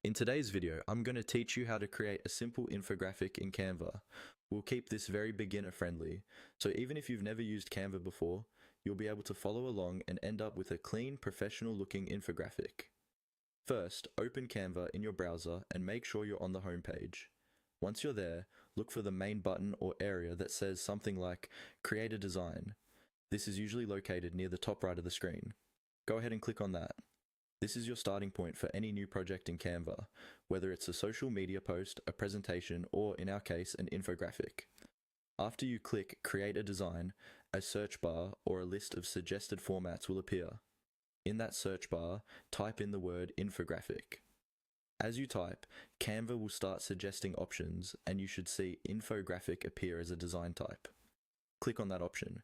In today's video, I'm going to teach you how to create a simple infographic in Canva. We'll keep this very beginner friendly, so even if you've never used Canva before, you'll be able to follow along and end up with a clean, professional looking infographic. First, open Canva in your browser and make sure you're on the home page. Once you're there, look for the main button or area that says something like Create a Design. This is usually located near the top right of the screen. Go ahead and click on that. This is your starting point for any new project in Canva, whether it's a social media post, a presentation, or in our case, an infographic. After you click Create a Design, a search bar or a list of suggested formats will appear. In that search bar, type in the word infographic. As you type, Canva will start suggesting options and you should see infographic appear as a design type. Click on that option.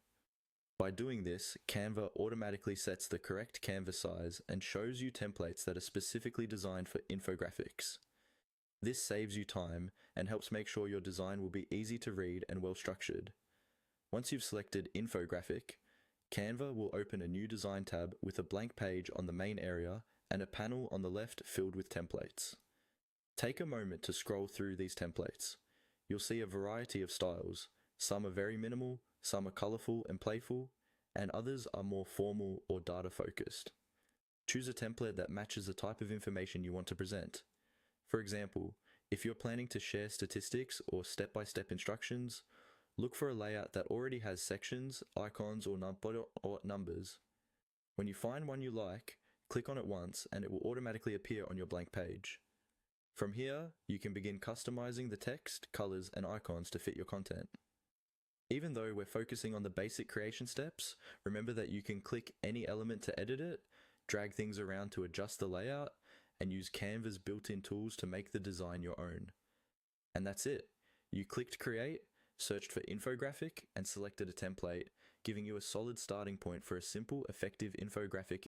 By doing this, Canva automatically sets the correct canvas size and shows you templates that are specifically designed for infographics. This saves you time and helps make sure your design will be easy to read and well structured. Once you've selected infographic, Canva will open a new design tab with a blank page on the main area and a panel on the left filled with templates. Take a moment to scroll through these templates. You'll see a variety of styles. Some are very minimal, some are colorful and playful, and others are more formal or data focused. Choose a template that matches the type of information you want to present. For example, if you're planning to share statistics or step-by-step instructions, look for a layout that already has sections, icons, or numbers. When you find one you like, click on it once and it will automatically appear on your blank page. From here, you can begin customizing the text, colors, and icons to fit your content. Even though we're focusing on the basic creation steps, remember that you can click any element to edit it, drag things around to adjust the layout, and use Canva's built-in tools to make the design your own. And that's it. You clicked create, searched for infographic, and selected a template, giving you a solid starting point for a simple, effective infographic